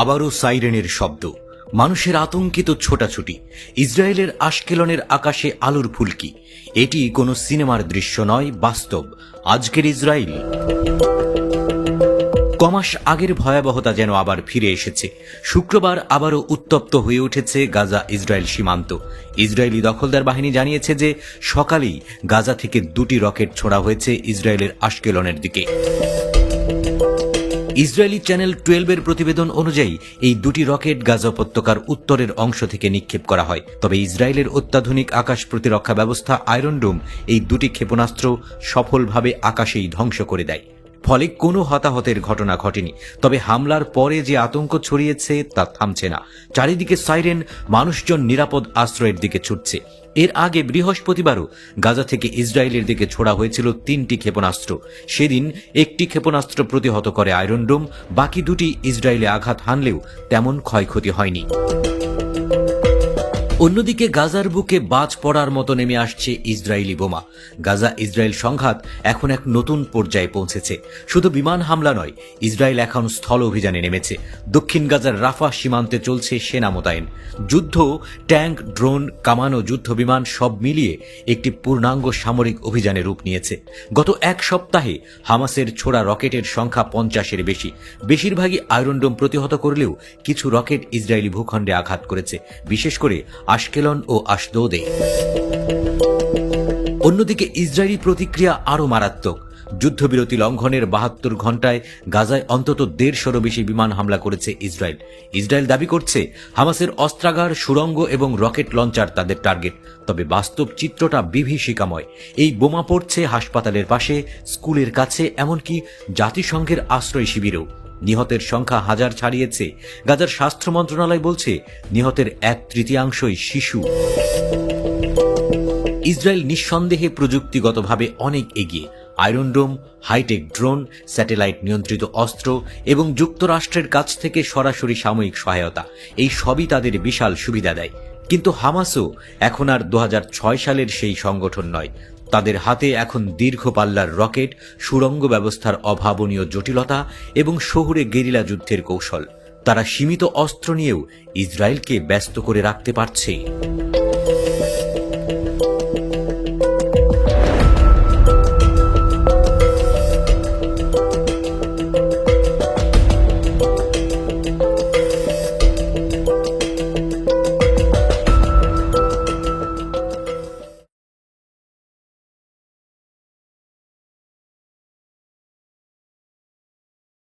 আবারও সাইরেনের শব্দ, মানুষের আতঙ্কিত ছোটাছুটি, ইসরায়েলের আশকেলনের আকাশে আলোর ফুলকি। এটি কোনো সিনেমার দৃশ্য নয়, বাস্তব আজকের ইসরায়েল। কমাস আগের ভয়াবহতা যেন আবার ফিরে এসেছে। শুক্রবার আবারও উত্তপ্ত হয়ে উঠেছে গাজা ইসরায়েল সীমান্ত। ইসরায়েলি দখলদার বাহিনী জানিয়েছে যে সকালেই গাজা থেকে 2টি রকেট ছোড়া হয়েছে ইসরায়েলের আশকেলনের দিকে। ইসরায়েলি চ্যানেল 12-এর প্রতিবেদন অনুযায়ী এই 2টি রকেট গাজা উপত্যকার উত্তরের অংশ থেকে নিক্ষেপ করা হয়। তবে ইসরায়েলের অত্যাধুনিক আকাশ প্রতিরক্ষা ব্যবস্থা আয়রন ডোম এই 2টি ক্ষেপণাস্ত্র সফলভাবে আকাশেই ধ্বংস করে দেয়। ফলে কোনো হতাহতের ঘটনা ঘটেনি। তবে হামলার পরে যে আতঙ্ক ছড়িয়েছে তা থামছে না। চারিদিকে সাইরেন, মানুষজন নিরাপদ আশ্রয়ের দিকে ছুটছে। এর আগে বৃহস্পতিবারও গাজা থেকে ইসরায়েলের দিকে ছোড়া হয়েছিল 3টি ক্ষেপণাস্ত্র। সেদিন একটি ক্ষেপণাস্ত্র প্রতিহত করে আয়রন ডোম, বাকি 2টি ইসরায়েলে আঘাত হানলেও তেমন ক্ষয়ক্ষতি হয়নি। অন্যদিকে গাজার বুকে বাজ পড়ার মতো নেমে আসছে ইসরায়েলি বোমা। গাজা ইসরায়েল সংঘাত এখন এক নতুন পর্যায়ে পৌঁছেছে। শুধু বিমান হামলা নয়, ইসরায়েল এখন স্থল অভিযানে নেমেছে। দক্ষিণ গাজার রাফা সীমান্তে চলছে সেনা মোতায়েন। যুদ্ধ, ট্যাঙ্ক, ড্রোন, কামান ও যুদ্ধ বিমান সব মিলিয়ে একটি পূর্ণাঙ্গ সামরিক অভিযানে রূপ নিয়েছে। গত এক সপ্তাহে হামাসের ছোড়া রকেটের সংখ্যা 50-এর বেশি। বেশিরভাগই আয়রন ডোম প্রতিহত করলেও কিছু রকেট ইসরায়েলি ভূখণ্ডে আঘাত করেছে, বিশেষ করে আশকেলন ও আশদোদে। অন্যদিকে ইসরায়েলি প্রতিক্রিয়া আরও মারাত্মক। যুদ্ধবিরতি লঙ্ঘনের 72 ঘণ্টায় গাজায় অন্তত 150-রও বেশি বিমান হামলা করেছে ইসরায়েল। ইসরায়েল দাবি করছে হামাসের অস্ত্রাগার, সুড়ঙ্গ এবং রকেট লঞ্চার তাদের টার্গেট। তবে বাস্তব চিত্রটা বিভীষিকাময়। এই বোমা পড়ছে হাসপাতালের পাশে, স্কুলের কাছে, এমনকি জাতিসংঘের আশ্রয় শিবিরেও। নিহতের সংখ্যা 1000 ছাড়িয়েছে। গাজার স্বাস্থ্য মন্ত্রণালয় বলছে নিহতের 1/3 শিশু। ইসরায়েল নিঃসন্দেহে প্রযুক্তিগতভাবে অনেক এগিয়ে। আয়রন ডোম, হাইটেক ড্রোন, স্যাটেলাইট নিয়ন্ত্রিত অস্ত্র এবং যুক্তরাষ্ট্রের কাছ থেকে সরাসরি সাময়িক সহায়তা, এই সবই তাদের বিশাল সুবিধা দেয়। কিন্তু হামাসও এখন আর 2006 সালের সেই সংগঠন নয়। তাদের হাতে এখন দীর্ঘ পাল্লার রকেট, সুড়ঙ্গ ব্যবস্থার অভাবনীয় জটিলতা এবং শহুরে গেরিলা যুদ্ধের কৌশল। তারা সীমিত অস্ত্র নিয়েও ইসরায়েলকে ব্যস্ত করে রাখতে পারছে।